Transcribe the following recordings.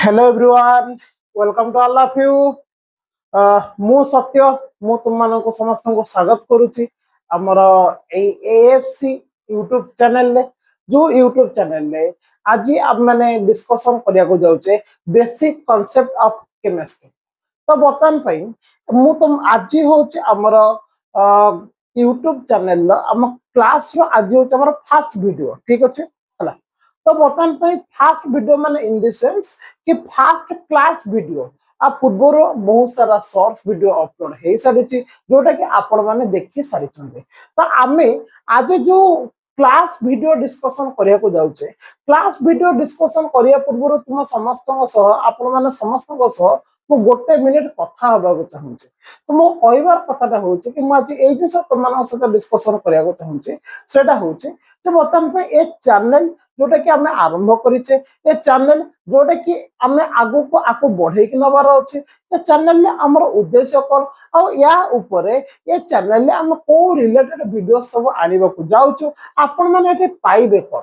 Hello everyone, welcome to all of you. मु सत्य मु तुम मानक समस्त को स्वागत करुच्ची आमर एएफसी यूट्यूब चैनल रे। जो यूट्यूब चैनल रे आज आप मैंने डिस्कशन करिया को जाउचे बेसिक कांसेप्ट ऑफ केमिस्ट्री। तो बर्तमान पई मु तुम आज होचे आमर यूट्यूब चैनल रो आम क्लास रो आज होचे आमर फर्स्ट वीडियो, ठीक अच्छे हला। तो बर्तमान पे फास्ट वीडियो माने इन द सेंस कि फास्ट क्लास वीडियो आ पूर्वर बहुत सारा शॉर्ट्स वीडियो अपलोड हो सारी जोटा कि आपण माने देखि सारी। तो आमे आज जो क्लास वीडियो डिस्कशन करिया को जाउचे, क्लास वीडियो डिस्कशन करिया पूर्वर तुम समस्त आपण माने समस्त मु गोटे मिनिट कथा हबा को चाहूचे। तो मो कहबार कथाटा होचे कि मु आज ए जिंस तुम सहित डिस्कशन करिया को चाहूचे सेटा होचे जे बर्तमान पे ए चैनल जोटा कि आमे आरंभ करिचे, ए चैनल जोटा कि आमे आगु को आको बढ़े कि नबार अछि। ए चैनल में हमर उद्देश्य कोन आ या ऊपरे ए चैनल में हम को रिलेटेड वीडियो सब आनिबा को जाउछु, आपण माने एटे पाइबे कोन,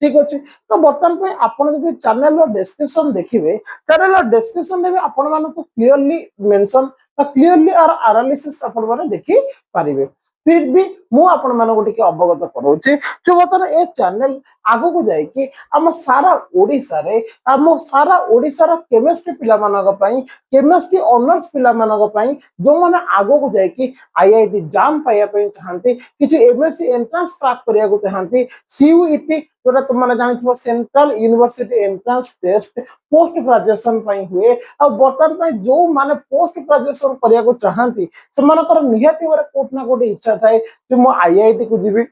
ठीक अछि। तो बर्तमान पे आपण जदि चैनल रो डिस्क्रिप्शन देखिबे, चैनल रो डिस्क्रिप्शन में आपण माने को क्लियरली मेंशन क्लियरली और एनालिसिस आपण माने देखि पारिबे। फिर भी मु आपण मानको टिके अवगत करौछि जो बर्तमान ए चैनल आगो को जाय कि हम सारा ओडिसा रे हम सारा ओडिसा रो केमिस्ट्री पिला मानक पई, केमिस्ट्री ऑनर्स पिला मानक पई जो माने आगो को जाय कि आईआईटी एग्जाम पाया पई चाहंती, किछि एमएससी एंट्रेंस क्रैक करिया को चाहंती, सीयूईटी जोटा तुम माने जानिथिबो central university entrance test post graduation पई हुए। आ बर्तमान पई जो माने पोस्ट ग्रेजुएशन करिया को चाहंती से मानकर निहाती बारे कोट ना कोट इच्छा थाए कि मो आईआईटी को जीवी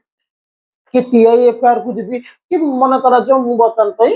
कि टीआईएफआर को जीवी कि मन करा जो मु बर्तमान पई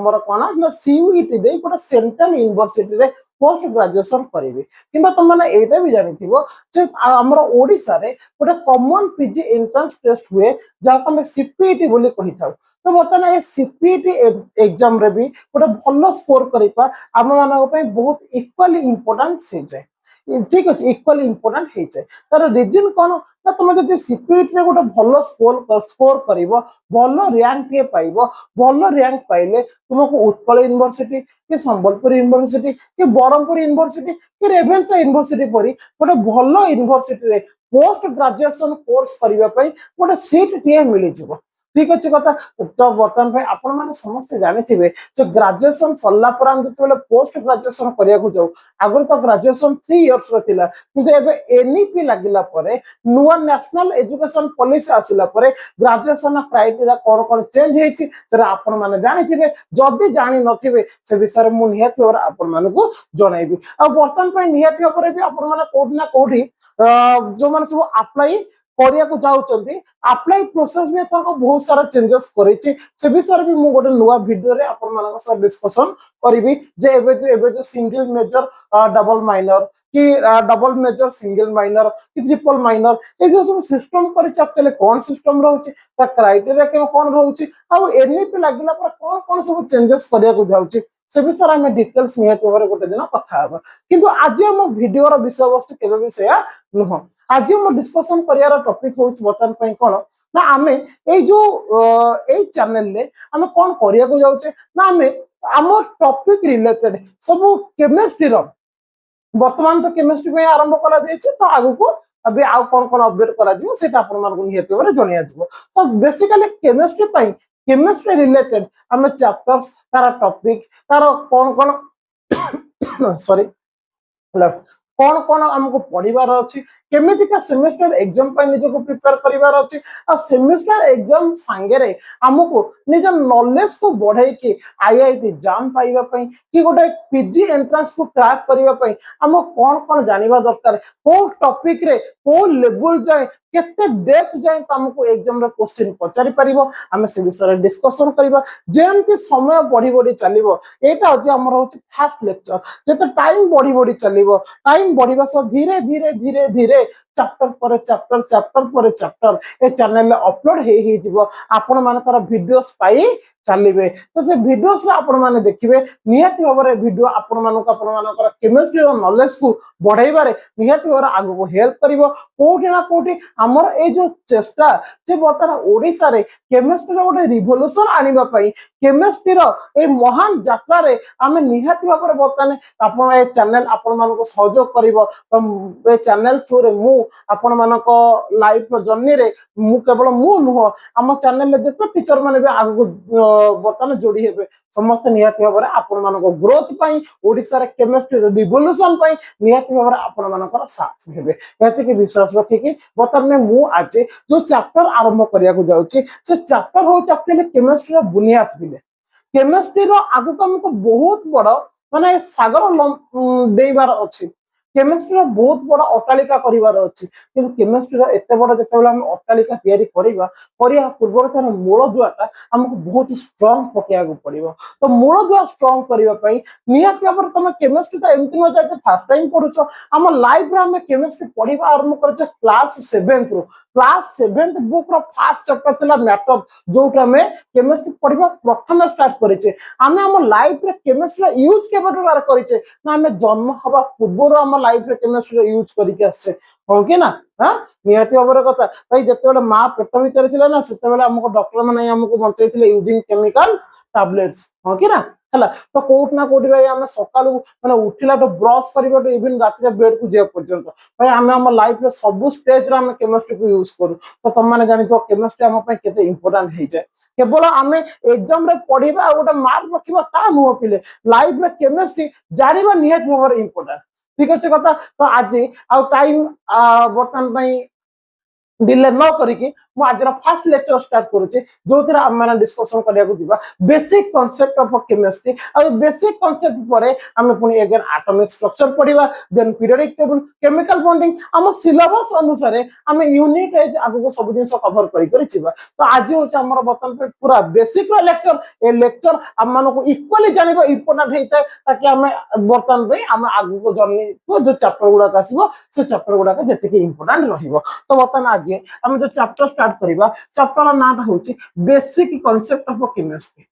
मोर कोना ना सीयूईटी दे गोटे सेंट्रल यूनिवर्सिटी रे पोस्ट ग्रेजुएशन करिवे। किंबा तुम माने एटा भी जानिथिबो जे हमर ओडिसा रे गोटे कॉमन पीजी एंट्रेंस टेस्ट हुए जाको हम सीपीईटी बोली कहि थाउ। तो बर्तमान ए सीपीईटी एग्जाम रे भी गोटे भलो स्कोर करिपा हम मानक पई बहुत इक्वली इंपोर्टेंट से जाय, ठीक अच्छे इक्वली इंपोर्टेंट हो जाए। तार रिजन कौन ना तुम जब सीपीईटी रे गोटे भल स्कोर कर भल रैंक टे पाइब, भल रैंक पाइले तुमको उत्कल यूनिवर्सिटी कि संबलपुर यूनिवर्सिटी कि बरहमपुर यूनिवर्सिटी कि रेभेन्सा यूनिवर्सिटी परी गोटे भल यूनिवर्सिटी रे पोस्ट ग्रेजुएशन कोर्स करने गोटे सीट टे मिल जाव, ठीक अच्छे कथा। तो बर्तमान भाई आपण माने समस्त जानिथिबे जे ग्रेजुएशन सरला पर हम जते पोस्ट ग्रेजुएशन करिया को जाऊ आगर तो ग्रेजुएशन 3 इयर्स रो थिला, किंतु एबे एनईपी लागिला परे नुवा नेशनल एजुकेशन पॉलिसी आसिला परे ग्रेजुएशन क्राइटेरिया कोन कोन चेंज हेछि सेरा आपण माने जानिथिबे। जदि जानि नथिबे से विषय मु निहाती और आपण माने को जणाइबी। आ बर्तमान पय निहाती ओपरे भी आपण माने कोड ना कोठी जो माने सब अप्लाई करिया को जाउचंती अप्लाई प्रोसेस में तो बहुत सारा चेंजेस करिछि से विषय भी मु गोटे नुवा वीडियो रे आपण मानक साथ डिस्कशन करिवि जे एबे जो सिंगल मेजर डबल माइनर कि डबल मेजर सिंगल माइनर कि ट्रिपल माइनर ए जो सब सिस्टम करिछि एक्चुअली कोन सिस्टम रहउछि ता क्राइटेरिया के कोन रहउछि आ एनईपी लागिला पर कोन कोन सब चेंजेस करिया को जाउछि से विषय में डिटेल्स निहत ओवर गोटे दिन कथा हबा। किंतु आज हम वीडियो रो विषय वस्तु केबे भी सेया नुह। आज हम डिस्कशन करियार टॉपिक होउछि बतन पई कोन ना आमे ए जो ए चैनल ले आमे कोन करिया को जाउछे ना आमे आम टॉपिक रिलेटेड सब केमिस्ट्री रो वर्तमान तो केमिस्ट्री में आरंभ करा जायछि तो आगु को अभी आउ कोन कोन अपडेट करा जिवो सेटा आपण मानको निहत ओवर जणिया जिवो। तो बेसिकली केमिस्ट्री पई केमिस्ट्री रिलेटेड आमे चैप्टर्स तारा टॉपिक तारा कोन कोन सॉरी कौन कौन हमको पढ़िबार अछि केमिति का सेमेस्टर एग्जाम पय निज को प्रिपेयर करिवार अछि आ सेमेस्टर एग्जाम संगे हमको निज नॉलेज को बढ़ाई के आईआईटी एग्जाम पाइबा पय कि गोटे पीजी एंट्रेंस को क्रैक करिबा पय हम कौन कौन जानिबा दरकार को टॉपिक रे को लेवल जाय केते डेप्थ जाय हमको एग्जाम रे क्वेश्चन पचारि परिबो हम से विषय डिस्कशन करिबा जेमति समय बढ़ी बढ़ी चलिबो। एटा अछि हमर होछि फर्स्ट लेक्चर जेते टाइम बढ़ी बढ़ी चलिबो टाइम बढ़िबा सो धीरे धीरे धीरे धीरे चैप्टर पर चैप्टर चैप्टर पर चैप्टर ए चैनल में अपलोड हे जिवो आपण मानकर वीडियोस पाई चलिबे। तो से वीडियोस रे आपण माने देखिबे निहाती भाबरे वीडियो आपण मानकर केमिस्ट्री रो नॉलेज को बढ़ाइबारे निहाती भाबरे आगु को हेल्प करिवो। कोठी ना कोठी आमर ए जो चेष्टा जे बर्तमान ओडिसा रे केमिस्ट्री गोटे रिवोल्यूशन आनिबा पई केमिस्ट्री ए महान यात्रा रे आमे निहाती भाବରେ बर्तमान आपण ए चैनल आपण मानको सहयोग करिवो ए चैनल थ्रू रे मु आपण मानको लाइफ जर्नी रे मु केवल मु नुह आम चैनल रे जते टीचर माने भी आगु बर्तमान जोड़ी हेबे समस्त निहाती भाବରେ आपण मानको ग्रोथ पई ओडिसा रे केमिस्ट्री रिवोल्यूशन पई निहाती भाବରେ आपण मानकर साथ देबे एते के विश्वास रखी कि बर्तमान मु आज जो चैप्टर आरंभ करिया को जाउची से चैप्टर हो एक्चुअली केमिस्ट्री रो बुनियाद बिले केमिस्ट्री रो आगु को हमको बहुत बड़ माने सागर डेइबार अछि केमिस्ट्री रो बहुत बड़ अट्टालिका करिवार अछि किंतु केमिस्ट्री रो एते बड़ जेतेबेला हम अट्टालिका तयारी करिया पूर्व तार मूल दुआटा हमको बहुत स्ट्रांग पकेया को पड़िबो तो मूल दुआ स्ट्रांग करिवा पई निहाती भाବରେ तमे केमिस्ट्री ता एमति न जाते फर्स्ट टाइम पढुछो हम लाइफ रे हम केमिस्ट्री पढिबा आरंभ करछे क्लास 7th रो class 7th book row first chapter चला मैटर जोटा में केमिस्ट्री पढिबा प्रथम स्टार्ट करिछे आमे हम लाइफ रे केमिस्ट्री यूज केबेटर करिछे ना हमें जन्म हवा पूर्व हम लाइफ रे केमिस्ट्री यूज करके आछे हो कि ना हां निहाती भाବରେ कथा भाई जेतेबेला मा पेट भीतर थिला ना सेतेबेला हमको डॉक्टर माने हमको बंचैथिले यूजिंग केमिकल टैबलेट्स हो कि ना हला तो कोट ना कोटी भाई हम सकाळू माने उठिला तो ब्रश करबा तो इवन रात रे बेड को जे पर्यंत भाई हम लाइफ रे सब स्टेज रे हम केमिस्ट्री को यूज करू तो तुम माने जानि तो केमिस्ट्री हम पे केते इंपोर्टेंट हे जाय केवल आम एग्जाम रे पढ़ा गोटे मार्क रखा ता नुह पिले लाइफ रे केमिस्ट्री जानिबा निहाती भाବରେ इंपोर्टेंट ठीक अच्छे कथा तो आज आउ टाइम बर्तमान डिले न करिके मु आज फर्स्ट लेक्चर स्टार्ट करूचे जो थिरा हम माने डिस्कशन करिया को दिबा बेसिक कांसेप्ट ऑफ केमिस्ट्री आ बेसिक कांसेप्ट परे हम पुनी अगेन एटॉमिक स्ट्रक्चर पढिबा then periodic table chemical bonding हम सिलेबस अनुसार हम यूनिट एज आगु को सब दिन कवर करि छिबा तो आज हो हमर बतन पे पूरा बेसिक लेक्चर ए लेक्चर हम मानो को इक्वली जानिबा इंपोर्टेंट हेता ताकि हम बर्तन पे हम आगु को जर्नी को जो चैप्टर गुडा आसीबो से चैप्टर गुडा के जति के इंपोर्टेंट रहिबो तो बर्तन आज हम जो चैप्टर स्टार्ट करिबा चैप्टर नाम होची बेसिक कांसेप्ट ऑफ केमिस्ट्री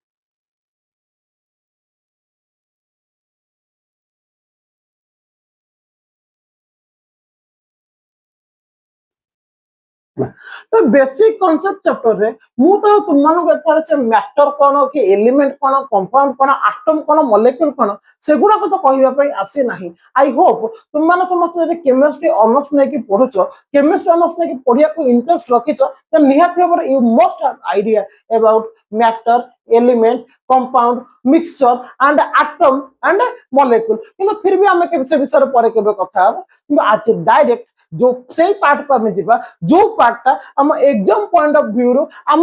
तो बेसिक कांसेप्ट चैप्टर रे मु तो तुम मानो एथार से मैटर कोन कि एलिमेंट कोन कंपाउंड कोन एटम कोन मॉलिक्यूल कोन सेगुडा को तो कहिबा पई आसी नाही आई होप तुम माने समस्त जे केमिस्ट्री ऑनर्स ने की पढुछो केमिस्ट्री ऑनर्स ने की पढिया को इंटरेस्ट रखिछो तो निहाती भाबर you must have idea about matter element compound mixture and atom and molecule किंतु फिर भी हमें से विषय पर केबे कथा किंतु आज डायरेक्ट जो से पार्ट को हमें जीवा जो पार्टटा हम एग्जाम पॉइंट ऑफ व्यू रो हम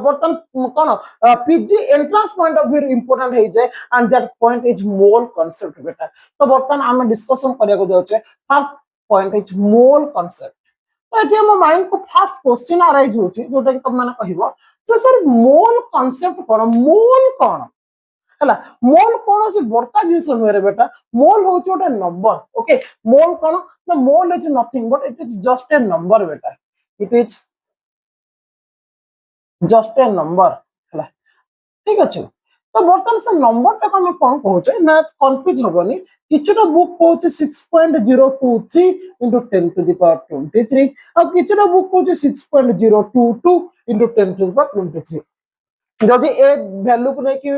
बर्तन कोन PG entrance point of view important है जे and that point is mole concept बेटा तो बर्तन हम डिस्कशन करिया को जाउछे first point is mole concept तो एटी हम माइंड को फर्स्ट क्वेश्चन अराइज होची जोटा कि तुम माने कहबो तो सर मोल कांसेप्ट कोन मोल कोन हला मोल कौन से बड़का जिंस नुहे बेटा मोल हूँ गोटे नंबर ओके मोल कौन ना mole is nothing but it is just a number बेटा it is just a number हला ठीक अच्छे तो बर्तमान से नंबर टा हम कौन कहूचे ना कंफ्यूज होबनी किछटा बुक कहूचे 6.023 into 10 to the power 23 और किछटा बुक कहूचे 6.022 into 10 to the power 23 जदि ए वैल्यू को नहीं कि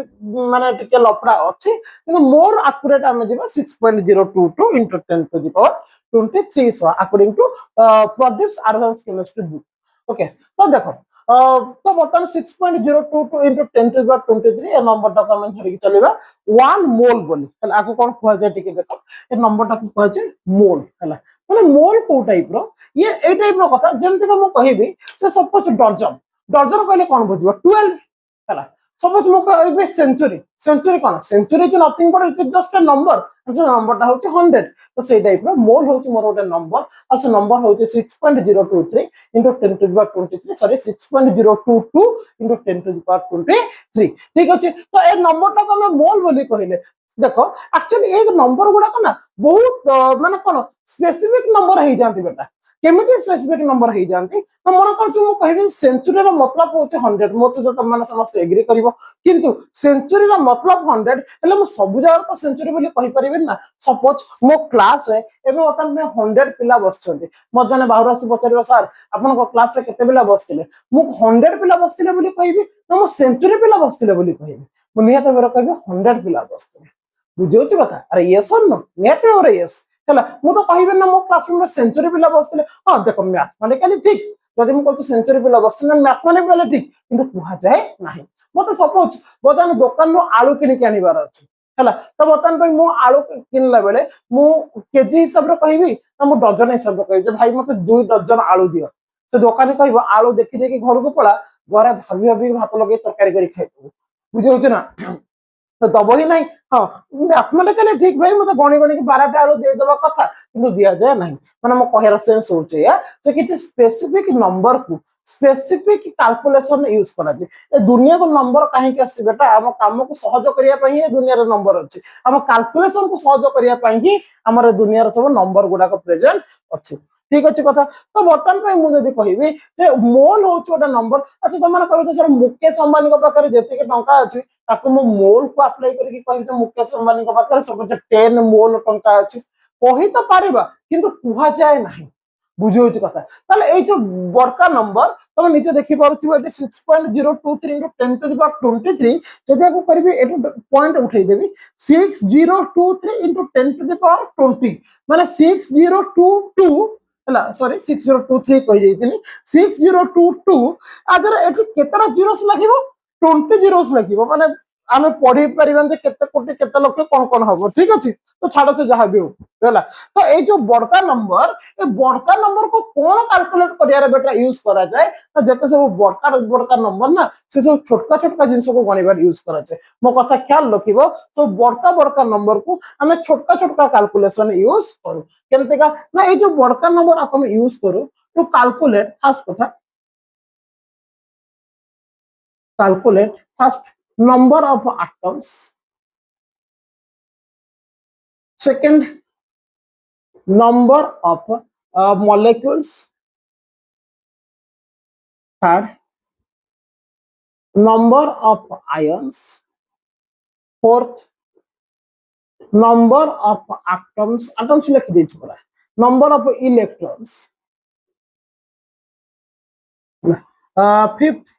माने टिके लफड़ा अछि किंतु मोर एक्यूरेट हम जेबा 6.022 into 10 to the power 23 so according to produce advance chemistry book okay तो देखो तो बर्तमान 6.022 into 10 to the power 23 A number टा हम धरि चलेबा 1 मोल बोली हला आको कोन कहै जे टिके देखो ए नंबर टा को कहै जे मोल हला माने मोल को टाइप रो ये ए टाइप रो कथा जेंति को म कहिबी से सपोज डजन डजन कहले कोन बुझिबो 12 हला सपोज मो कहबे सेंचुरी सेंचुरी कोन century is nothing but it is just a number से नंबर टा होची 100 तो से टाइप रो मोल होची मोर गोटे नंबर आ से नंबर होची 6.023 into 10 to the power 23 sorry 6.022 into 10 to the power 23 ठीक अछि तो ए नंबर टा को हम मोल बोली कहिले देखो एक्चुअली एक नंबर गुडा को ना बहुत माने कोन स्पेसिफिक नंबर हे जानती बेटा केमिति स्पेसिफिक नंबर हो जाती तो मन कर कहि सेंचुरी मतलब हूँ 100 मो सहित तुम समस्त एग्री कर किंतु सेंचुरी मतलब 100 हेल्ले मु सब जगह तो सेंचुरी बोली कहि परिबे ना सपोज मो क्लास है एबे वर्तमान में 100 पिला बसछन्ती मत जने बाहर आसी पचारिबो सर आपन क्लास रे केते पिला बसथिले मु 100 पिला बसथिले बोली कहिबी ना मु सेंचुरी पिला बसथिले बोली कहिबी मु निहत बेर कहिबी 100 पिला बसथिले बुझौछि कथा अरे यस और नो निहत और यस ହେଲା ମୁଁ ତ କହିବି ନା ମୋ କ୍ଲାସରୁମ ରେ ସେଞ୍ଚୁରୀ ପିଲା ବସିଥିଲେ ହଁ ଦେଖ ମ୍ୟାଥମେଟିକାଲି ଠିକ ଯଦି ମୁଁ କହୁଛି ସେଞ୍ଚୁରୀ ପିଲା ବସିଥିଲେ ମ୍ୟାଥମେଟିକାଲି ଠିକ କିନ୍ତୁ କୁହାଯାଏ ନାହିଁ ମତେ ସପୋଜ ବର୍ତ୍ତମାନ ଦୋକାନରୁ ଆଳୁ କିଣିକି ଆଣିବାର ଅଛି ହେଲା ତ ବର୍ତ୍ତମାନ ପାଇଁ ମୁଁ ଆଳୁ କିଣିଲା ବେଳେ ମୁଁ କେଜି ହିସାବରେ କହିବି ନା ମୁଁ ଡଜନ ହିସାବରେ କହିବି ଯେ ଭାଇ ମତେ 2 ଡଜନ ଆଳୁ ଦିଅ ସେ ଦୋକାନୀ କହିବ ଆଳୁ ଦେଖି ଦେଖି ଘରକୁ ପଳା ଘରେ ଭାବି ଭାବି ଭାତ ଲଗେଇ ତରକାରୀ କରି ଖାଇବୁ ବୁଝିହଉଛି ନା तो दब ही नहीं हाँ मैथमेटिकली ठीक भाई मतलब गणी गणी 12टा आलू देदेवा कथा किंतु दिया जाए नहीं माने मो कहर सेंस होचे या जे किछि स्पेसिफिक नंबर को स्पेसिफिक कैलकुलेशन यूज करा जे ए दुनिया को नंबर काहे के आसी बेटा हम काम को सहज करिया पई ए दुनिया रे नंबर अछि हम कैलकुलेशन को सहज करिया पई ही हमर दुनिया रे सब नंबर गुडा को प्रेजेंट अछि ठीक अछि कथा तो बर्तमान पे मु जदी कहिबी जे मोल होछ ओटा नंबर अच्छा तुम माने कहबो सर मुकेश अंबानी को पाखरे जते के टंका अछि ताको मो मोल को अप्लाई करके कहि तो मुकेश अंबानी को पाखरे सब 10 मोल टंका अछि कहि तो पारिबा किंतु कुहा जाय नाही बुझियोछ कथा ताले ए जो बड़का नंबर तुम निजे देखि पारुथिबो eighty 6.023 into 10 to the power 23 जदी आपको करबी एटू पॉइंट उठाई देबी 6023 into 10 to the power 20 माने 6022 हला सॉरी 6023 कहि जैतिनी 6022 आदर एटू केतरा जीरोस लागिवो 20 जीरोस लागिवो माने आमे पढ़ी परिबन जे केते कोटी केते लक्ष कोन हबो ठीक अछि तो छाड़ से जहा भी हो होला तो ए जो बड़का नंबर को कोन कैलकुलेट करिया रे बेटा यूज करा जाए तो जते सब बड़का नंबर ना से सब छोटका छोटका जिंस को गणिबार यूज करा जाए मो कथा ख्याल रखिबो तो बड़का नंबर को हमें छोटका छोटका कैलकुलेशन यूज करू केनते का ना ए जो बड़का नंबर आप हम यूज करू टू कैलकुलेट फर्स्ट कथा calculate first number of atoms second number of molecules third number of ions fourth number of atoms लिख दीजिए पूरा number of electrons fifth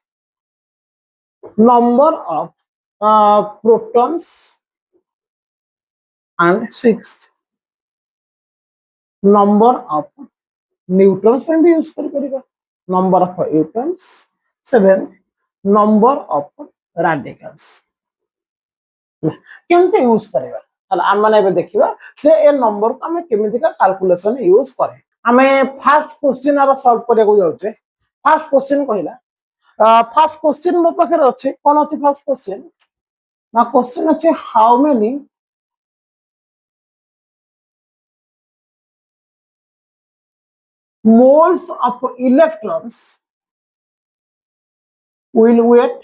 number of protons and sixth number of neutrons पे भी use कर परिबा number of neutrons seventh number of radicals केमते use करबा हला हम माने बे देखिबा जे ए नंबर को हमें केमिति का कैलकुलेशन यूज करे हमें फर्स्ट क्वेश्चन आबा सॉल्व करे को जाउछे फर्स्ट क्वेश्चन कहिला फर्स्ट क्वेश्चन मो पाखे अच्छे कौन अच्छे फर्स्ट क्वेश्चन ना क्वेश्चन अच्छे how many moles of electrons will weight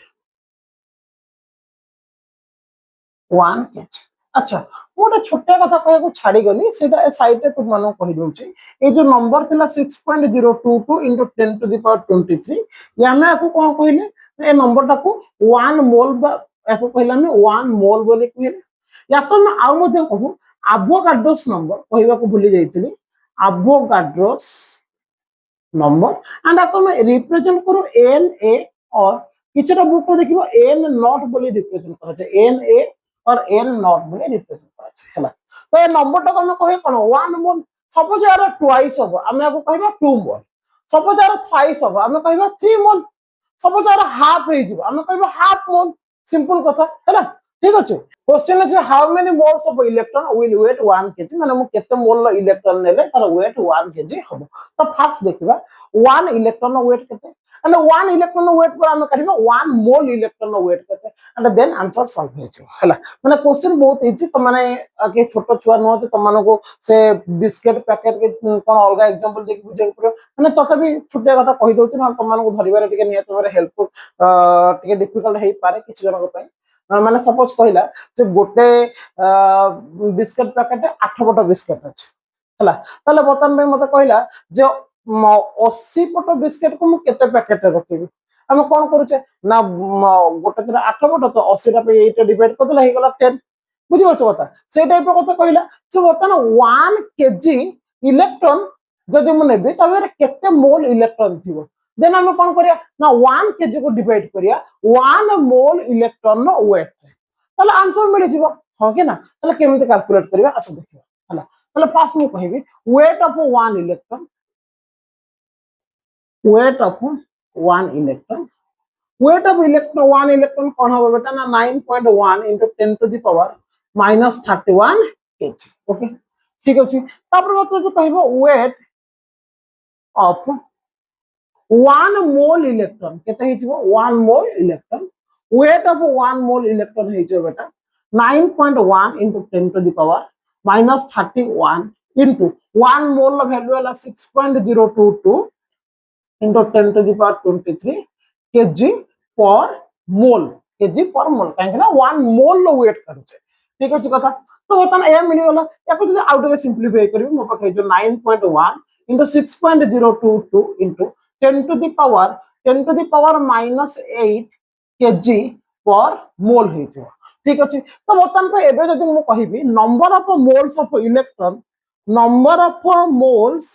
1 kg अच्छा मोटे छोटे कथा कहे को छाड़ी गनी सेटा ए साइड रे तुम मानो कहि दोछि ए जो नंबर थिला 6.022 into 10 to the power 23 यामे आकु कोन कहिले ए नंबर टाकू 1 मोल बा आकु कहिला में 1 मोल बोले कहिले या तो मैं आउ मध्ये कहू एवोगाड्रोस नंबर कहिबा को भूली जाइतिनी एवोगाड्रोस नंबर एंड आकु मैं रिप्रेजेंट करू एन ए और किछटा बुक को देखिबो एन नॉट बोली रिप्रेजेंट करा छै एन ए और एन नॉट बोले रिप्रेजेंट करा छै हला तो ए नंबर टाको हम कहे कोन 1 मोल सपोज यार ट्वाइस हो हमें आकु कहबा 2 मोल सपोज यार थ्राइस हो हमें कहबा 3 मोल सपोज यार हाफ हे जिवो हमें कहबा हाफ मोल सिंपल कथा हला ठीक अछि क्वेश्चन है how many moles of electron will weigh 1 KG माने मु केते मोल इलेक्ट्रॉन नेले तार वेट 1 केजी हबो तो फर्स्ट देखिबा 1 इलेक्ट्रॉन वेट केते and 1 electron weight पर हम करिबा 1 mole electron weight केते and then answer solve हो जो हला माने क्वेश्चन बहुत इजी तो माने के छोटो छुआ न हो तो माने को से बिस्किट पैकेट के कोन अलगा एग्जांपल देखि बुझे पड़ो माने तथापि छोटे कथा कहि दोछि ना त माने को धरिबारे टिके नियत माने हेल्पफुल टिके डिफिकल्ट हेई पारे किछ जन को पई माने सपोज कहिला जे गोटे बिस्किट पैकेट 8 बटा बिस्किट अछि हला ताले बतन में मते कहिला जे 80 पट बिस्किट को केते पैकेट रखिबी आम कौन करुचे ना गोटे थर 8 पट तो 80 पे 8 डिवाइड करदेला हो गला 10 बुझिपारछ कथा से टाइप कथा कहला से बर्तमान 1 केजी इलेक्ट्रॉन जदि मु नेबी तबे केते मोल इलेक्ट्रॉन थिबो देन हम कौन करिया ना 1 केजी को डिवाइड करिया 1 मोल इलेक्ट्रॉन नो वेट ताले आंसर मिल जिवो हो कि ना ताले केमिति कैलकुलेट करिया आस देखियो हला ताले फास्ट मु कहिबी weight of 1 electron weight of 1 electron weight of electron 1 electron कौन होगा बेटा ना 9.1 into 10 to the power minus 31 kg okay ठीक अछि तापर बच्चा जो कहबो weight of 1 mole electron केते हिजबो 1 mole electron weight of 1 mole electron हिजो बेटा 9.1 into 10 to the power minus 31 into 1 mole value वाला 6.022 into 10 to the power 23 kg per mole kg per mole काहे ना 1 mole लो वेट करूचे ठीक अछि कथा तो बतन ए मिली वाला याको जदि आउट के सिंपलीफाई करबी मो पखे जो 9.1 into 6.022 into 10 to the power minus 8 kg per mole हेजो ठीक अछि तो बतन पे एबे जदि मो कहिबी number of moles of electron number of moles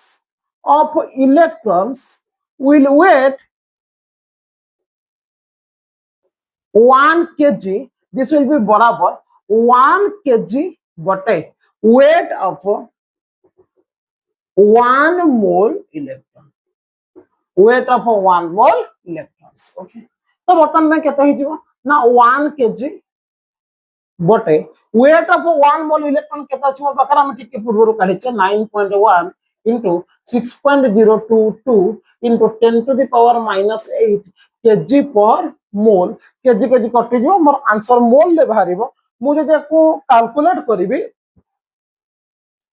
of electrons will weight 1 kg this will be barabar 1 kg बटे weight of 1 mole electron weight of 1 mole electrons okay तो बर्तमान में केते हिजबो ना 1 kg बटे weight of 1 mole electron केते छ मोर बकरा में ठीक पूर्व काढी छ 9.1 into 6.022 into 10 to the power minus 8 kg per mole kg kg कटि जो मोर आंसर मोल ले बाहरिबो मु जे को कैलकुलेट करिवि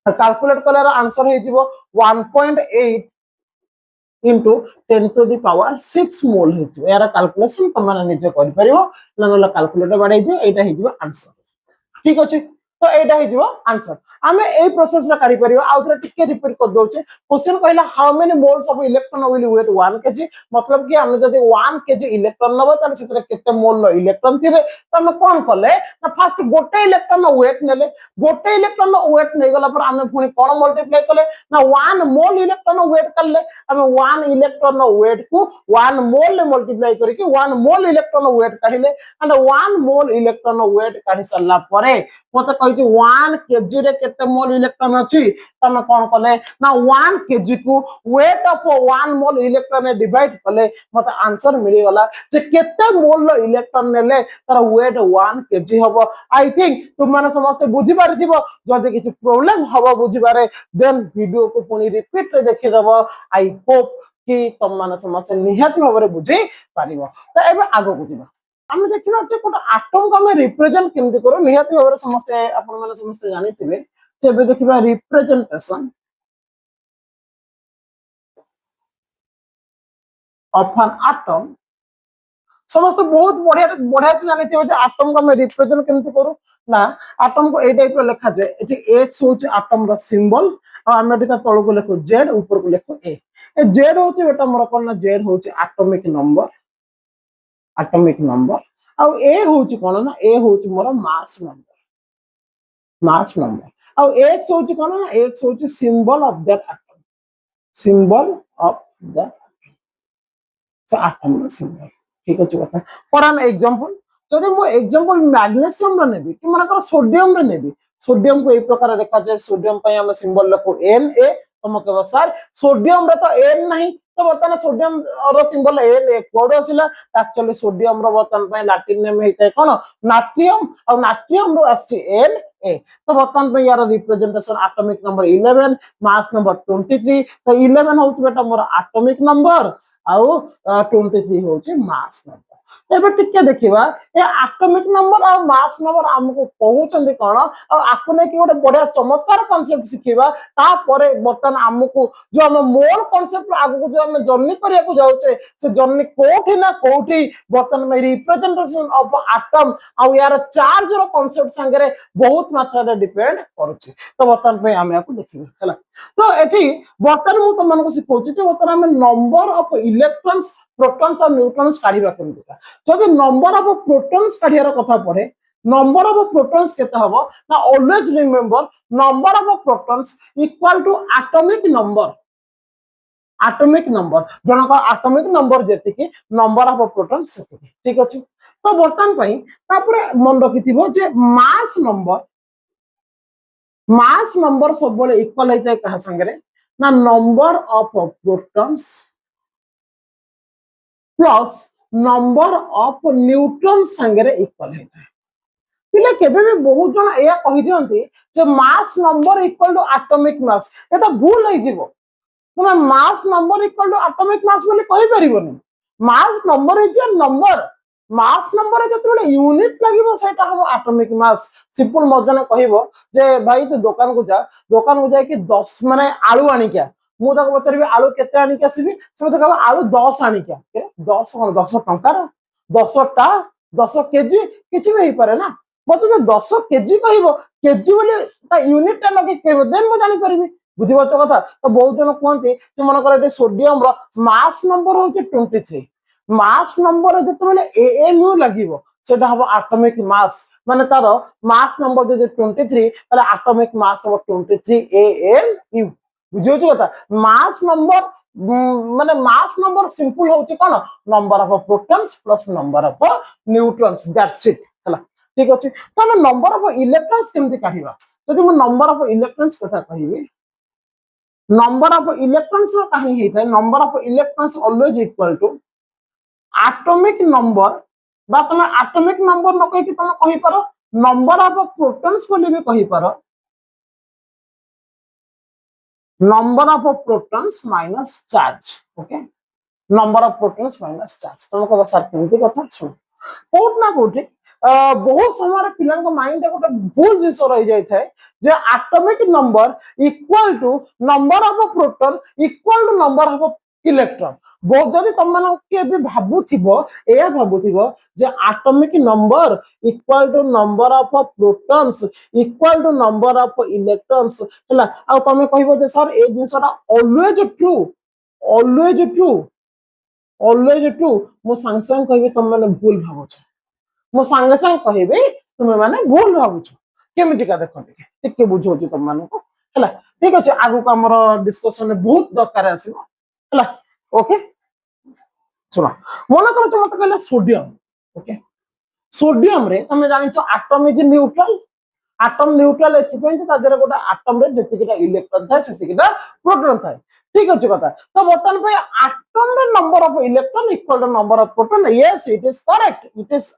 कैलकुलेट कलार आंसर हे जिवो 1.8 into 10 to the power 6 मोल हे जिवो यार कैलकुलेशन तुम माने निजे करि परिबो ननला कैलकुलेटर बाडै दियो एटा हे जिवो आंसर ठीक अछि तो एटा हे जिवो आंसर आमे ए प्रोसेस रा करि परिबो आउथरा टिके रिपीट कर दोचे क्वेश्चन कहला how many moles of electron will weigh 1 KG मतलब कि हम जदि 1 केजी इलेक्ट्रॉन नबो ताले सेतरे केते मोल लो इलेक्ट्रॉन थिबे त हम कोन करले ना फर्स्ट गोटे इलेक्ट्रॉन नो वेट नेले गोटे इलेक्ट्रॉन नो वेट नै गला पर हम पुनी कोन मल्टीप्लाई करले ना 1 मोल इलेक्ट्रॉन नो वेट करले हम 1 इलेक्ट्रॉन नो वेट को 1 मोल ले मल्टीप्लाई करके 1 मोल इलेक्ट्रॉन नो वेट काढिले एंड 1 मोल इलेक्ट्रॉन नो वेट काढि सल्ला परे मते कहि 1 केजी रे केते मोल इलेक्ट्रॉन अछि तमे कोन कले ना 1 केजी को wait of 1 mole electron divide कले मते आंसर मिली गला जे केते मोल लो इलेक्ट्रॉन नेले तार वेट 1 केजी हबो आई थिंक तुम माने समस्त बुझी पारिथिबो जदि किछ प्रॉब्लम हबो बुझी बारे देन वीडियो को पुनी रिपीट रे देखि दबो आई होप कि तुम माने समस्त निहाती भाबरे बुझी पारिबो त एबे आगो बुझिबा हम देखिबा जे कोन एटम को हम रिप्रेजेंट केमति करो निहाती भाबरे समस्त आपण माने समस्त जानिथिबे से एबे देखिबा रिप्रेजेंटेशन ऑफ एन एटम समस्त बहुत बढ़िया बढ़िया से जानी थे एटम को हम रिप्रेजेंट केमति करू ना एटम को ए टाइप रो लिखा जाए एटी x होची एटम रो सिंबल आ हम एटी तळ को लिखो z ऊपर को लिखो a ए z होची बेटा मोर कोन ना z होची एटॉमिक नंबर आ a होची कोन ना a होची मोर मास नंबर आ x होची कोन ना x होची symbol of that atom symbol of that so atom रो सिंबल ठीक अछि कथा फॉर एग्जांपल जदि मो एग्जांपल मैग्नीशियम रे नेबी कि माने कर सोडियम रे नेबी सोडियम को ए प्रकार देखा जाय सोडियम पय हम सिंबल लिखो Na तुम कहबो सर सोडियम रे तो N नहीं तो बर्तन सोडियम रो सिंबल Na कोड आसिला एक्चुअली सोडियम रो बर्तन पय लैटिन नेम हेतै कोन नाट्रियम और नाट्रियम रो आछि Na तो बर्तन पे यार representation atomic number 11 mass number 23 तो 11 होउछ बेटा मोर एटॉमिक नंबर आउ 23 होउछ मास नंबर एबे टिके देखिबा ए एटॉमिक नंबर और मास नंबर हमको कहउचंदी कोन और आकु ने कि गोटे बढ़िया चमत्कार कांसेप्ट शिखिबा तापरे बर्तन हमको जो हम मोल कांसेप्ट आगु जो हम जर्नी करिया को जाउचे से जर्नी कोठी ना कोठी बर्तन में रिप्रेजेंटेशन ऑफ एटम और यार चार्ज रो कांसेप्ट संगे बहुत मात्रा रे डिपेंड करूची तो बर्तन पे हम याको देखिबे हला तो एठी बर्तन मु तुम मानको सिखौची जे बर्तन हम नंबर ऑफ इलेक्ट्रॉन्स प्रोटॉन्स और न्यूट्रॉन्स काढिबा केमतिका जदि नंबर ऑफ प्रोटॉन्स काढियार कथा पड़े नंबर ऑफ प्रोटॉन्स केते हबो ना always remember number of protons equal to atomic number जनक एटॉमिक नंबर जेति कि नंबर ऑफ प्रोटॉन्स सेति ठीक अछि तो बर्तन पई तापरे मन रखिथिबो जे मास नंबर सब बळे इक्वल होइते कहा संगे ना number of protons plus number of neutron संगे इक्वल होता है पिले केबे भी बहुत जन एया कहि दियंती जे mass number equal to atomic mass एटा भूल होई जिवो तुम mass number equal to atomic mass बोली कहि परिबोनी mass number is a number mass number जतबेले यूनिट लागिवो सेटा हबो एटॉमिक मास सिंपल मजने कहइबो जे भाई तू दुकान को जाय कि 10 माने आलू आनी क्या मु ताको पचारिबे आलू केते आनी के आसीबी से मते कहबो आलू 10 आनी क्या 10 कोन 10 टंकार 10 टा 10 केजी किछि भी पारे ना मते तो 10 केजी कहइबो केजी बोले ता यूनिट टा लगे कहबो देन मु जानि परिबी बुझिबो कथा तो बहुत जन कहते जे मन करे सोडियम रो मास नंबर होचे 23 मास नंबर जतबेले एएमयू लागिवो सेटा हबो एटॉमिक मास माने तारो मास नंबर जे 23 ताले एटॉमिक मास हबो 23 एएमयू बुझियो कथा मास नंबर माने मास नंबर सिंपल होचे कोन number of protons plus number of neutrons that's it हला ठीक अछि तो हम नंबर ऑफ इलेक्ट्रॉन्स केमति काढिबा जदि हम नंबर ऑफ इलेक्ट्रॉन्स कथा कहिबे नंबर ऑफ इलेक्ट्रॉन्स कहानी हेता number of electrons always equal to atomic number बा तुम एटॉमिक नंबर न कहि कि तुम कहि पारो नंबर ऑफ प्रोटॉन्स बोली भी कहि पारो number of protons minus charge okay number of protons minus charge तुम को सर केमती कथा सुन कोट ना कोठी बहुत समय पिला माइंड गोटे भूल जिस रही जाए जे atomic number equal to number of proton equal to number of electron बहुत जदि तुम के भी भाबुथिबो एया भाबुथिबो जे atomic number equal to number of protons equal to number of electrons हला आ तुम कहबो जे सर ए जिंसटा ऑलवेज ट्रू मो संग संग कहबे तुम माने भूल भाबुछ मो संगे संग कहबे तुम माने भूल भाबुछ केमिति का देखो टिके बुझौची तुम माने को हला ठीक अछि आगु को हमर डिस्कशन में बहुत दरकार आसीबो हला ओके सुना मन कर मत कहले सोडियम ओके सोडियम रे तुम जानि छ atom is neutral atom neutral एथिपै जे तादर गोटा एटम रे जतिकिटा इलेक्ट्रॉन थाए सेतिकिटा प्रोटॉन थाए ठीक अछि कथा तो बर्तन पे एटम रे number of electron equal to number of proton yes it is correct it is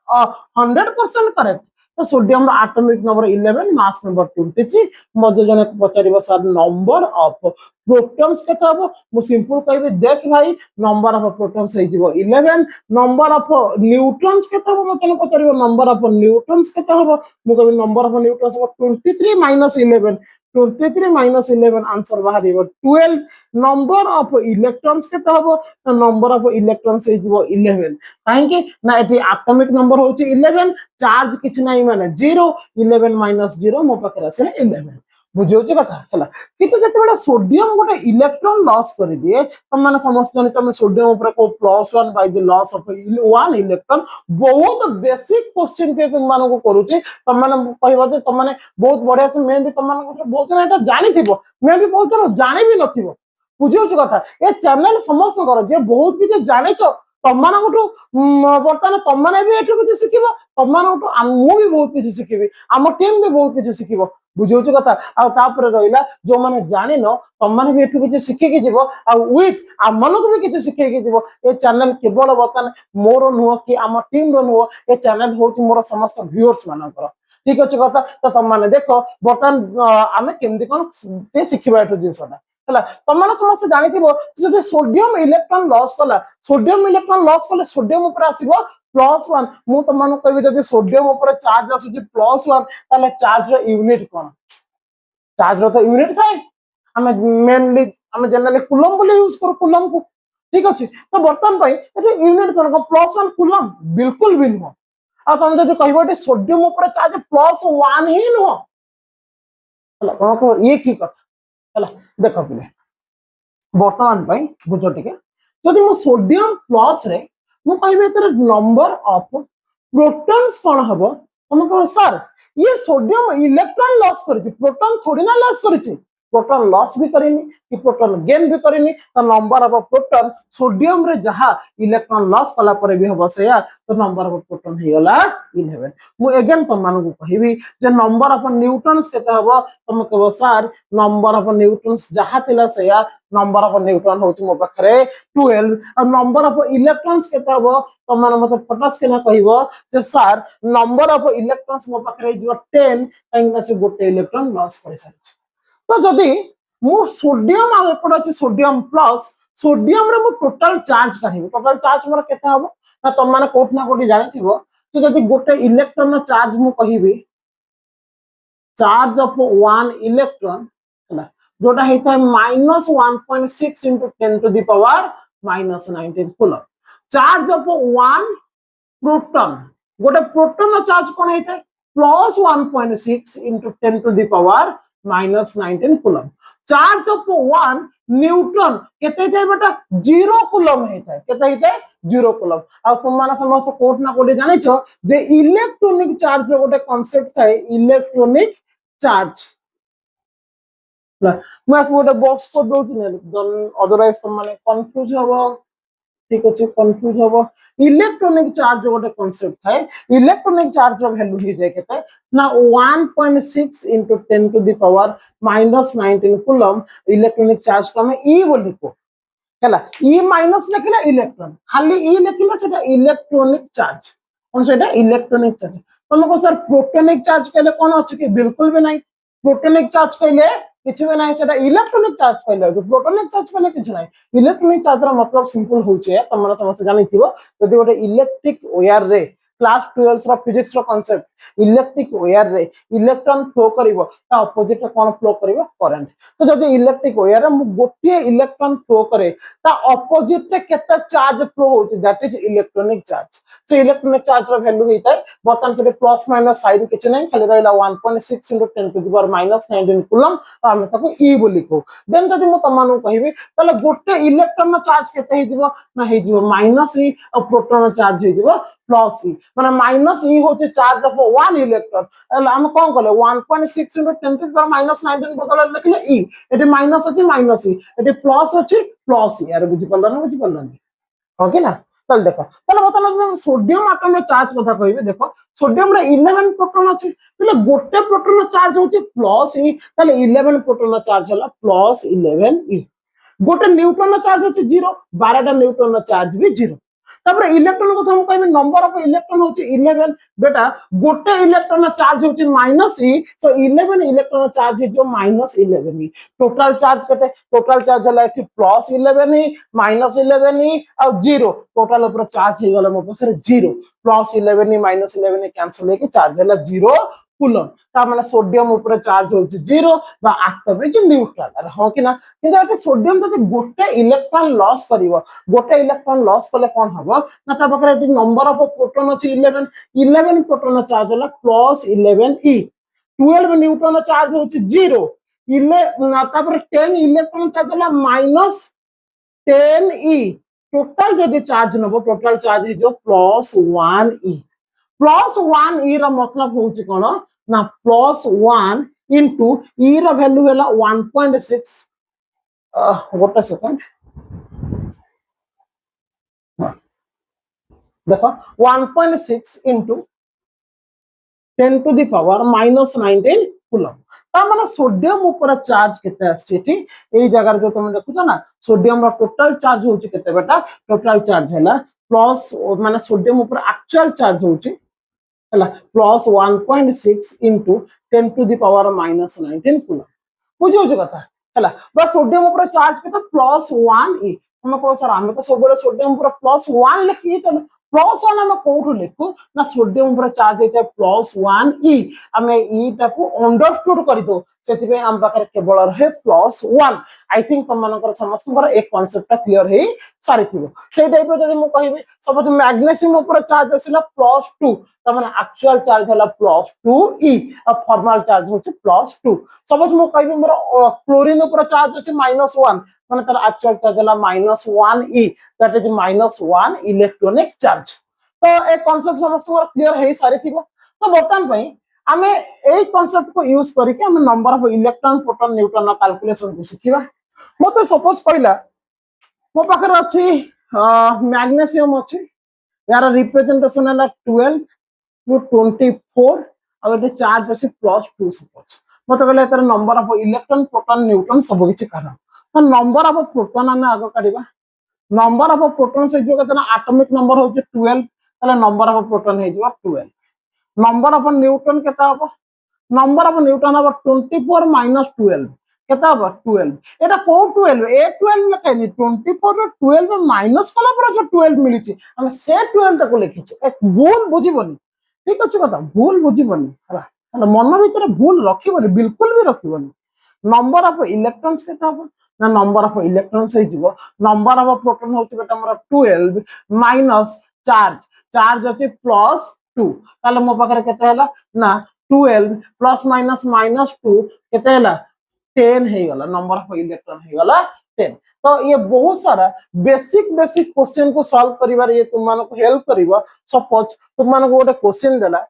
100% correct तो सोडियम रो एटॉमिक नंबर 11 मास नंबर 23 मजे जने पचारिबो सर नंबर ऑफ प्रोटॉन्स केटा हो मु सिंपल कहबे देख भाई नंबर ऑफ प्रोटॉन्स हे जिवो 11 नंबर ऑफ न्यूट्रॉन्स केटा हो मते पचारिबो नंबर ऑफ न्यूट्रॉन्स केटा हो मु कहबे number of neutrons 23 minus 11 23 minus 11 answer बाहर 12 नंबर ऑफ इलेक्ट्रॉन्स केटा हो नंबर ऑफ इलेक्ट्रॉन्स हे जिवो 11 काहे कि ना एटी एटॉमिक नंबर होची 11 चार्ज किछ नाही माने 0 11 माइनस 0 मो पाखरे आसे 11 बुझियो कथा हला किंतु जते बडा सोडियम गोटे इलेक्ट्रॉन लॉस कर दिए तुम माने समस्त जने तुम सोडियम ऊपर को +1 by the loss of 1 electron बहुत बेसिक क्वेश्चन पे तुम माने को करूची तुम माने कहबो जे तुम माने बहुत बढ़िया से मैं भी तुम माने को बहुत जने एटा जानि थिबो मैं भी बहुत जने जानि भी नथिबो बुझियो कथा ए चैनल समस्त कर जे बहुत किछ जानिचो तममानकठू बर्तमान तमने भी एठू किछ शिखिबो तममानकठू मु भी बहुत किछ शिखिबी हम टीम भी बहुत किछ शिखिबो बुझियो कथा आ तापर रहिला जो माने जानिनो तमने भी एठू किछ शिखि के जिवो आ विथ हमनको भी किछ शिखि के जिवो ए चैनल केवल बर्तमान मोर नुह कि हम टीम रो नुह ए चैनल होची मोर समस्त व्यूअर्स मानकर ठीक अछि कथा तो तुम माने देखो बर्तमान आमे केमदी कोन पे शिखिबा एठू जिंसटा है तुम समस्त जानी जो सोडियम इलेक्ट्रॉन लॉस कला सोडियम इलेक्ट्रॉन लॉस कले सोडियम ऊपर आसीबो +1 मु तुम कहबी जदि सोडियम ऊपर चार्ज आसुची +1 ताले चार्ज रो यूनिट कोन चार्ज रो तो यूनिट थाए हमें मेनली हमें जनरली कूलम बोले यूज करू कूलम को ठीक अछि तो बर्तन भाई एटे यूनिट कोन +1 कूलम बिल्कुल भी नुह आ तुम जदि कहबो एटे सोडियम ऊपर चार्ज +1 ही नुह हला को ये की कथा हला देखो पिले बर्तमान भाई बुझो टिके जदि मो सोडियम प्लस रे मु कहबे तर नंबर ऑफ प्रोटॉन्स कोन हबो तुम कहो सर ये सोडियम इलेक्ट्रॉन लॉस करछि प्रोटॉन थोड़ी ना लॉस करछि प्रोटॉन लॉस भी करेनी कि प्रोटॉन गेन भी करेनी तो नंबर ऑफ प्रोटॉन सोडियम रे जहा इलेक्ट्रॉन लॉस कला पर भी हबो से तो नंबर ऑफ प्रोटॉन हे गला 11 मु अगेन तुम मानु को कहबी जे नंबर ऑफ न्यूट्रॉन्स केते हबो तुम कहबो सर नंबर ऑफ न्यूट्रॉन्स जहा तिला से नंबर ऑफ न्यूट्रॉन होछि मो पाखरे 12 और नंबर ऑफ इलेक्ट्रॉन्स केते हबो तुम माने मते फटास केना कहबो जे सर नंबर ऑफ इलेक्ट्रॉन्स मो पाखरे जो 10 काइना से गोटे इलेक्ट्रॉन लॉस कर सारि तो जदि मु सोडियम आ एपड अछि सोडियम प्लस सोडियम रे मु टोटल चार्ज काढिबो टोटल चार्ज मोर केते हबो ना तुम माने कोठ ना कोठी जानिथिबो तो जदि गोटे इलेक्ट्रॉन चार्ज मु कहिबी चार्ज ऑफ 1 इलेक्ट्रॉन हला जोटा हेता -1.6 into 10 to the power -19 coulomb charge of 1 proton गोटे प्रोटॉन चार्ज कोन हेता +1.6 into 10 to the power -19 coulomb charge of 1 neutron केते हेता बेटा 0 कूलम हेता केते हेता 0 कूलम आ तुम माने समस्त कोठ ना कोठी जानि छो जे इलेक्ट्रॉनिक चार्ज गोटे कांसेप्ट थाए इलेक्ट्रॉनिक चार्ज मैं गोटे बॉक्स को दउछि अदरवाइज तुम माने कंफ्यूज हबो ठीक अछि कंफ्यूज हबो इलेक्ट्रॉनिक चार्ज गोटे कांसेप्ट थाए इलेक्ट्रॉनिक चार्ज रो वैल्यू ही जाय केते ना 1.6 into 10 to the power -19 coulomb electronic charge को हम ई बोली को हला ई माइनस लिखला इलेक्ट्रॉन खाली ई लिखला सेटा इलेक्ट्रॉनिक चार्ज कौन सेटा इलेक्ट्रॉनिक चार्ज तुमको सर प्रोटॉनिक चार्ज कहले कोन अछि कि बिल्कुल भी नहीं प्रोटॉनिक चार्ज कहले किछ भी नहीं सेटा इलेक्ट्रॉनिक चार्ज कहले जो प्रोटॉनिक चार्ज कहले किछ नहीं इलेक्ट्रॉनिक चार्ज रा मतलब सिंपल होचे तुमरा समस्त जानिथिबो जदि गोटे इलेक्ट्रिक वायर रे क्लास 12 रो फिजिक्स रो कांसेप्ट इलेक्ट्रिक वायर रे इलेक्ट्रॉन फ्लो करिवो ता ऑपोजिट रे कोन फ्लो करिवो करंट तो जदि इलेक्ट्रिक वायर रे गोटे इलेक्ट्रॉन फ्लो करे ता ऑपोजिट रे केते चार्ज फ्लो होची that is electronic charge so electronic charge रो वैल्यू हेता बर्तन से प्लस माइनस साइन किछ नै खाली रहला 1.6 into 10 to the power -19 coulomb हम ताको ई बोली को देन जदि मो तमानु कहिबी तले गोटे इलेक्ट्रॉन चार्ज केते हे दिबो ना हे दिबो माइनस ई और प्रोटॉन चार्ज हे दिबो प्लस ई माने माइनस ई होचे चार्ज ऑफ 1 इलेक्ट्रॉन एला हम कोन कले 1.6 into 10 to the power -19 बदल लिखले ई एटे माइनस अछि माइनस ई एटे प्लस अछि प्लस ई यार बुझि पल्ला ना बुझि पल्ला ओके ना चल देखो तले बतन सोडियम एटम रे चार्ज कथा कहिबे देखो सोडियम रे 11 प्रोटॉन अछि तले गोटे प्रोटॉन चार्ज होची प्लस ई तले 11 प्रोटॉन चार्ज होला प्लस 11 ई गोटे न्यूट्रॉन चार्ज होची 0 12 टा न्यूट्रॉन चार्ज भी 0 तब इलेक्ट्रॉन को हम कहबे नंबर ऑफ इलेक्ट्रॉन होची 11 बेटा गोटे इलेक्ट्रॉन चार्ज होची माइनस ई तो 11 इलेक्ट्रॉन चार्ज जो -11 ई टोटल चार्ज कते टोटल चार्ज होला एठी +11 ई -11 ई और 0 टोटल ऊपर चार्ज हे गला मो पाखरे 0 +11 ई -11 ई कैंसिल होके चार्ज होला 0 कूलम ता माने सोडियम ऊपर चार्ज होची 0 बा एटम इज न्यूट्रल अरे हो कि ना किंतु एटा सोडियम जदि गोटे इलेक्ट्रॉन लॉस करिवो गोटे इलेक्ट्रॉन लॉस कले कोन हबो ना ता पाखरे एटी नंबर ऑफ प्रोटॉन अछि 11 11 प्रोटॉन चार्ज होला +11 ई 12 न्यूट्रॉन चार्ज होची 0 इले ना ता पर 10 इलेक्ट्रॉन चार्ज होला -10 ई टोटल जदि चार्ज नबो टोटल चार्ज जो +1 ई +1 ई रा मतलब होची कोन ना +1 into ई रा वैल्यू होला 1.6 गोटे सेकंड देखो 1.6 into 10 to the power -19 coulomb ता माने सोडियम ऊपर चार्ज केते आछी एई जगह जो तुम देखुछ ना सोडियम रा टोटल चार्ज होची केते बेटा टोटल चार्ज हैला प्लस माने सोडियम ऊपर एक्चुअल चार्ज होची हैला +1.6 into 10 to the power -19 coulomb बुझियो जे कथा है सोडियम ऊपर चार्ज के +1 E तुम कह सर आम तो सब सोडियम ऊपर +1 लिखिए चलो +1 आम कौटू लिखु ना सोडियम ऊपर चार्ज होता है +1 E आम ईटा को अंडरस्टूड कर दो से आम पाखे केवल रहे +1 आई थिंक तुम मान समस्त एक कनसेप्ट क्लीयर हो सारी से टाइप जब मुझे कहि सपोज मैग्नेशियम ऊपर चार्ज आसला +2 तमें एक्चुअल चार्ज है +2E और फॉर्मल चार्ज होची +2 सपोज मुझे कहि मोर क्लोरीन ऊपर चार्ज अच्छे -1 माने तार एक्चुअल चार्ज है -1E that is -1 electronic charge तो ए कांसेप्ट समस्त क्लियर हो सारी तो बर्तमान आमे ए कांसेप्ट को यूज करके हम number of electron proton neutron calculation को सिखिबा मते सपोज कहला मो पाखर अछि मैग्नेशियम अछि यार रिप्रेजेंटेशन है 12 टू 24 और ये चार्ज अच्छे +2 सपोज मत कहले तार number of electron proton neutron सब किछि काढ तो नंबर ऑफ प्रोटॉन आमे आगो काढिबा नंबर ऑफ प्रोटॉन से जो केतना एटॉमिक नंबर होचे 12 ताले नंबर ऑफ प्रोटॉन हे जिवा 12 नंबर ऑफ न्यूट्रॉन केता हो नंबर ऑफ न्यूट्रॉन हो 24 - 12 केता हो 12 एटा को 12 A12 लिखाइनी 24 रो 12 माइनस कला पर जो 12 मिलिछि हम से 12 तक लिखिछि एक भूल बुझिबनी ठीक अछि कथा भूल बुझिबनी हला मन भीतर भूल रखिबनी बिल्कुल भी रखिबनी नंबर ऑफ इलेक्ट्रॉन्स केता हो ना नंबर ऑफ इलेक्ट्रॉन्स हे जिवो नंबर ऑफ प्रोटॉन होछि बेटा हमर 12 माइनस चार्ज चार्ज अछि +2 ताले मो पाखरे केते हला ना 12 प्लस माइनस -2 केते हला 10 हे गला नंबर ऑफ इलेक्ट्रॉन हे गला 10 तो ये बहुत सारा बेसिक बेसिक क्वेश्चन को सॉल्व करिवार ये तुम मानको हेल्प करिवो सपोज तुम मानको गोटे क्वेश्चन देला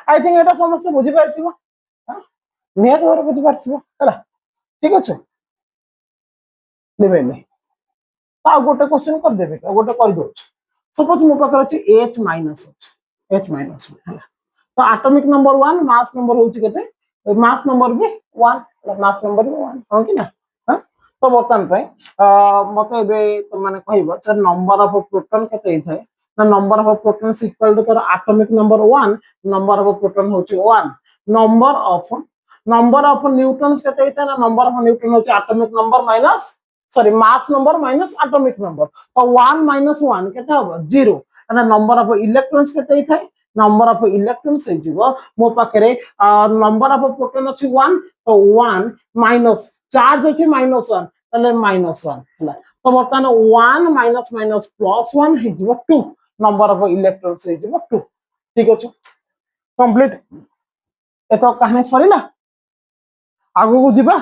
आई थिंक एटा समस्त बुझी पारथिबो नियत भाବରେ बुझी पारथिबो हला ठीक अछि लेबे नै आ गोटे क्वेश्चन कर देबे आ गोटे कर दो सपोज मो पाकर अछि H माइनस हला तो एटॉमिक नंबर 1 मास नंबर होची केते मास नंबर भी 1 मास नंबर भी 1 हो कि ना हां तो बर्तन पे मते बे तो माने कहबो सर नंबर ऑफ प्रोटॉन केते थाए ना number of protons equal to तर atomic number 1 number of proton होची 1 नंबर ऑफ न्यूट्रॉन्स केते थाए ना नंबर ऑफ न्यूट्रॉन होची atomic number minus sorry mass number minus atomic number तो 1 - 1 केते हो 0 ना नंबर ऑफ इलेक्ट्रॉन्स केते थाए नंबर ऑफ इलेक्ट्रॉन्स हे जीवो मो पाखरे नंबर ऑफ प्रोटॉन अछि 1 तो 1 माइनस चार्ज अछि -1 तले -1 हला तो बर्तमान 1 माइनस माइनस +1 हे जीवो 2 नंबर ऑफ इलेक्ट्रॉन्स हे जीवो 2 ठीक अछि कंप्लीट एतो कहानी सरीला आगु को जीवा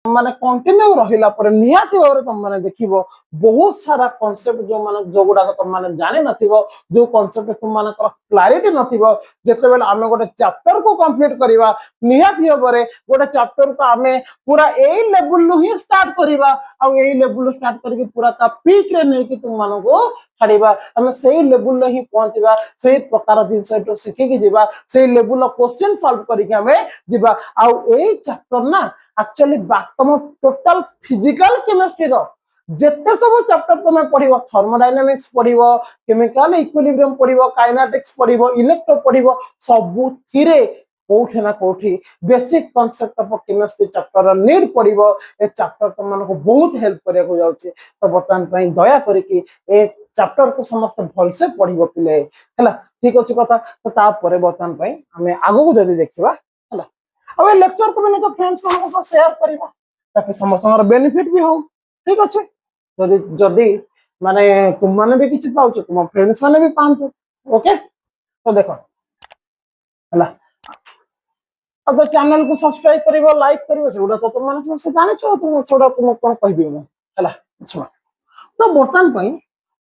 माने कंटिन्यू रहिला पर निहाती भाବରେ तुम माने देखिबो बहुत सारा कांसेप्ट जो माने जो गुडा तुम माने जानि नथिबो जो कांसेप्ट तुम माने क्लैरिटी नथिबो जेते बेले आमे गोटे चैप्टर को कंप्लीट करिवा निहाती भाବରେ गोटे चैप्टर को आमे पूरा एई लेवल नु ही स्टार्ट करिवा आ एई लेवल स्टार्ट करके पूरा ता पीक रे नै कि तुम मानो को छाड़ीबा आमे सेई लेवल ही पहुंचीबा सेई प्रकार दिन सहित सिखि कि जीवा सेई लेवल क्वेश्चन सॉल्व करके आमे जीवा आ एई चैप्टर ना एक्चुअली तुम टोटल फिजिकल केमिस्ट्री रो जेते सब चैप्टर तुम पढ़िबो थर्मोडायनामिक्स पढ़िबो केमिकल इक्विलिब्रियम पढ़िबो काइनेटिक्स पढ़िबो इलेक्ट्रो पढ़िबो सब थिरे कोठे ना कोठी basic concept of chemistry chapter need पढ़िबो ए चैप्टर तुम मन को बहुत हेल्प करिया को जाउची तो बर्तमान पई दया करिकि ए चैप्टर को समस्त भल से पढ़िबो पिले हला ठीक अछि कथा तो ता परे बर्तमान पई हमें आगो को जदी देखिबा हला अब ए लेक्चर को भी तो फ्रेंड्स मान को शेयर करिबो ताकि समस्त बेनिफिट भी हो ठीक अच्छे जदि जदि माने तुम माने भी किछि पाउछ तुम फ्रेंड्स माने भी पांतो ओके तो देखो हला अब तो चैनल को सब्सक्राइब करिवो लाइक करिवो सेउडा तो तुम माने समस्त जानि छ तुम सेउडा तुम कोन कहबी म हला सुन तो बटन पई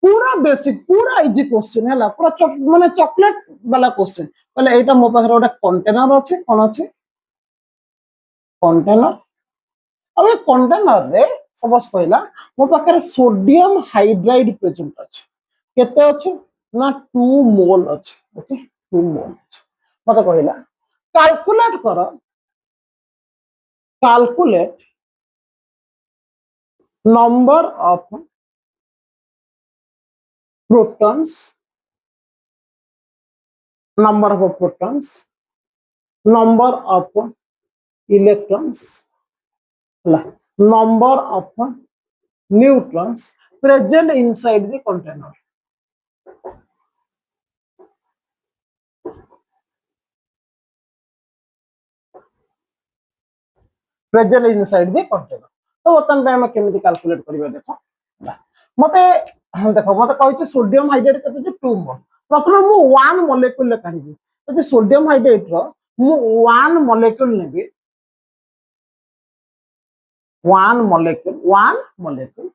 पूरा बेसिक पूरा इजी क्वेश्चन हला पूरा माने चॉकलेट वाला क्वेश्चन पहले एटा मो पाखरे ओटा कंटेनर अछि कोन अछि कंटेनर अब ये कंटेनर रे सपोज कहला मो पाखरे सोडियम हाइड्राइड प्रेजेंट अछि केते अछि ना 2 मोल अछि ओके 2 मोल अछि मते कहला calculate number of protons number of protons number of electrons number of neutrons present inside the container. Present inside the container. तो बर्तमान पे हम केमिति कैलकुलेट करिबा देखो मते देखो मते कहै सोडियम हाइड्रेट कते जे 2 मोल प्रथम मु 1 मॉलिक्यूल ले काढिबी तो सोडियम हाइड्रेट रो मु 1 मॉलिक्यूल नेबी 1 मॉलिक्यूल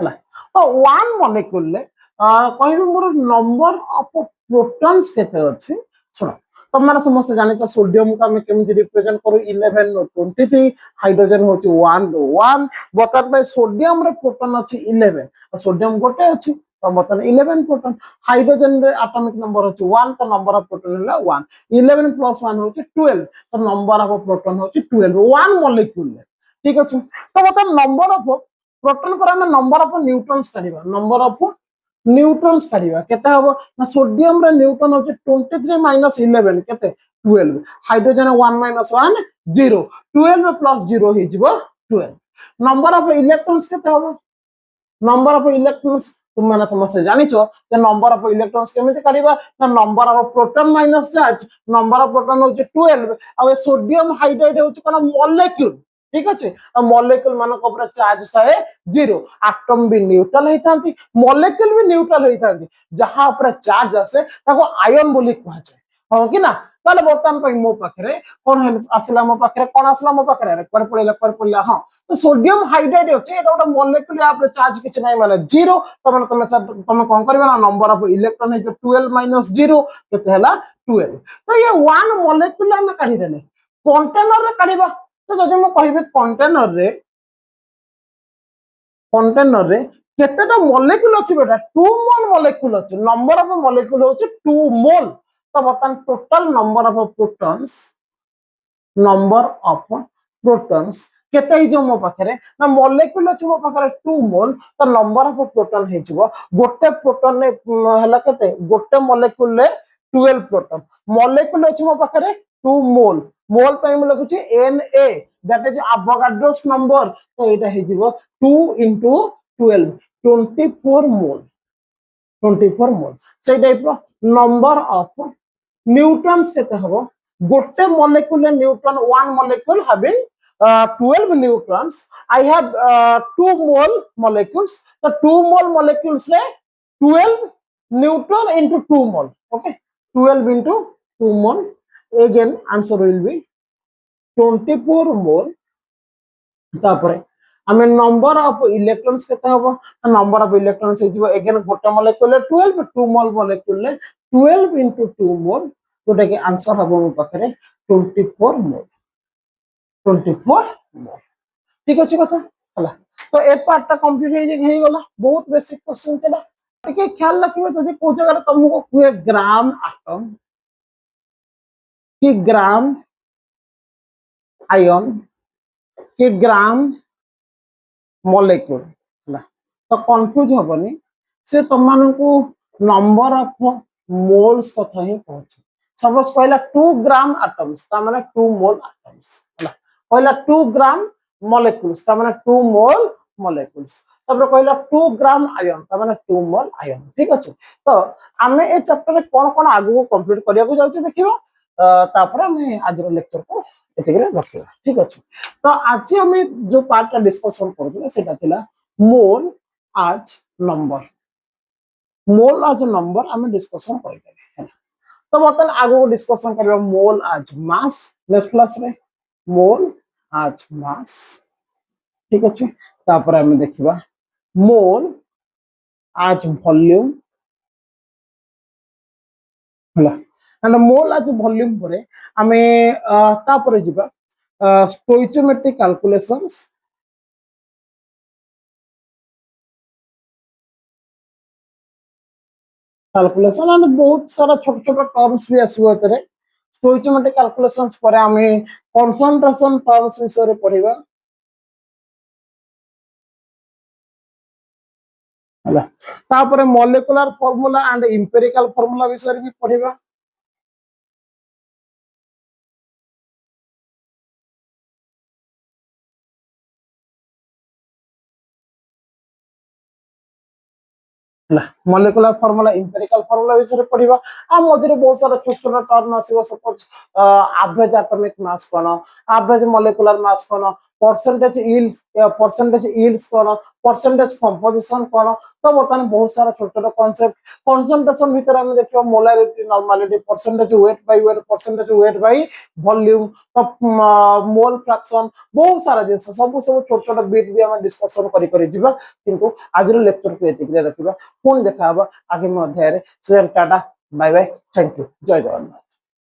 हला तो 1 मॉलिक्यूल ले कहबी मोर नंबर ऑफ प्रोटॉन्स केते अछि सुनो तुम्हारा समस्त जाने सोडियम को आम केमी रिप्रेजेंट करू 11 रो 23 हाइड्रोजन होची 1 रो 1 बर्तमान में सोडियम रे प्रोटॉन अछि 11 सोडियम गोटे अछि तो बर्तमान 11 प्रोटॉन हाइड्रोजन रे एटॉमिक नंबर होची 1 तो नंबर ऑफ प्रोटॉन होला 1 11 प्लस 1 होची 12 तो नंबर ऑफ प्रोटॉन होची 12 1 मॉलिक्यूल ठीक अछि तो बर्तमान नंबर ऑफ प्रोटॉन पर हम नंबर ऑफ न्यूट्रॉन्स काढिबा नंबर ऑफ न्यूट्रॉन्स काढिबा केते हबो ना सोडियम रे न्यूट्रॉन होचे 23 माइनस 11 केते 12 हाइड्रोजन 1 माइनस 1 0 12 प्लस 0 हे जिवो 12 नंबर ऑफ इलेक्ट्रॉन्स केते हबो नंबर ऑफ इलेक्ट्रॉन्स तुम माने समस्त जानिछो जे नंबर ऑफ इलेक्ट्रॉन्स केमिति काढिबा ना number of proton minus charge number of proton होचे 12 आ सोडियम हाइड्राइड होचे कोन मॉलिक्यूल ठीक अच्छे मॉलिक्यूल मानक ऊपर चार्ज थाए 0 एटम भी न्यूट्रल होइथांती मॉलिक्यूल भी न्यूट्रल होइथांती जहां ऊपर चार्ज आसे ताको आयन बोली कहा जाय हो कि ना ताले बर्तमान पई मो पाखरे कोन आसला मो पाखरे कोन आसला मो पाखरे पर पड़ला हां तो सोडियम हाइड्राइड होचे एटा ओटा मॉलिक्यूल या ऊपर चार्ज किछ नै माने 0 तमे कोन करबा ना नंबर ऑफ इलेक्ट्रॉन है 12 - 0 केते हला 12 तो ये 1 मॉलिक्यूल हम काढी देले कंटेनर रे काढीबा तो जदि मु कहिबे कंटेनर रे केतेटा मॉलिक्यूल अछि बेटा 2 मोल मॉलिक्यूल अछि नंबर ऑफ मॉलिक्यूल होछि 2 मोल तो बर्तमान टोटल नंबर ऑफ प्रोटॉन्स केते हि जो मो पाखरे ना मॉलिक्यूल अछि मो पाखरे 2 मोल तो नंबर ऑफ प्रोटॉन हे जिवो गोटे प्रोटॉन ने हला केते गोटे मॉलिक्यूल ले 12 प्रोटॉन मॉलिक्यूल अछि मो पाखरे 2 मोल मोल पे हम लिखुची Na that is Avogadro's number तो एटा हे जिवो 2 into 12 24 मोल 24 मोल से टाइप रो नंबर ऑफ न्यूट्रॉन्स केते हबो गोटे molecule neutron 1 molecule having 12 neutrons I have 2 mole molecules the 2 mole molecules le 12 neutron into 2 mole okay 12 into 2 mole again answer will be 24 mole तापरे हमें number of electrons केते हबो number of electrons हे जिवो again गोटे molecule 12 2 मोल molecule 12 into 2 मोल जोटा के answer हबो मो पाखरे 24 मोल 24 मोल ठीक अछि कथा हला तो ए पार्ट ता कंप्लीट हे गला बहुत बेसिक क्वेश्चन थिला टिके ख्याल रखिबो जदि को जगह तुमको कुए ग्राम एटम कि ग्राम आयन कि ग्राम मॉलिक्यूल हला तो कंफ्यूज होबनी से तुमको नंबर ऑफ मोल्स कथा ही कहछ सपोज कहला 2 ग्राम एटम्स ता माने 2 मोल एटम्स हला कहला 2 ग्राम मॉलिक्यूल्स ता माने 2 मोल मॉलिक्यूल्स तब कहला 2 ग्राम आयन ता माने 2 मोल आयन ठीक अछि तो हमें ए चैप्टर रे कोन कोन आगु कंप्लीट करिया को जाउछी देखिबो तापर हमें आज रो लेक्चर को एतिके रखिबा ठीक अछि तो आज हमें जो पार्ट का डिस्कशन करथिला सेटा थिला मोल आज नंबर हमें डिस्कशन करते तो बर्तमान आगो डिस्कशन करबा मोल आज मास नेक्स्ट क्लास रे मोल आज मास ठीक अछि तापर हमें देखिबा मोल आज वॉल्यूम हला एंड मोल आज वॉल्यूम परे हमें तापर जिबा स्टोइचियोमेट्रिक कैलकुलेशंस कैलकुलेशन एंड बहुत सारा छोट छोट टर्म्स भी आसीबो एतरे स्टोइचियोमेट्रिक कैलकुलेशंस परे हमें कंसंट्रेशन टर्म्स विषय रे पढिबा हला तापर molecular formula and empirical formula विषय रे भी पढिबा ହେଲା molecular formula empirical formula ବିଷୟରେ ପଢିବା ଆଉ ମଝିରେ ବହୁତ ସାରା ଛୋଟ ଛୋଟ ଟର୍ମ ଆସିବ ସପୋଜ average atomic mass କଣ average molecular mass କଣ percentage yields କଣ percentage composition କଣ ତ ବର୍ତ୍ତମାନ ବହୁତ ସାରା ଛୋଟ ଛୋଟ କନସେପ୍ଟ concentration ଭିତରେ ଆମେ ଦେଖିବା molarity normality percentage weight by volume ତ mole fraction ବହୁତ ସାରା ଜିନିଷ ସବୁ ଛୋଟ ଛୋଟ ବିଟ୍ ବି ଆମେ ଡିସ୍କସନ କରି ଯିବା କିନ୍ତୁ ଆଜିର ଲେକ୍ଚରକୁ ଏତିକିରେ ରଖିବା ପୁଣି ଦେଖା ହବ ଆଗାମୀ ଅଧ୍ୟାୟରେ। Tata bye bye thank you जय जगन्नाथ।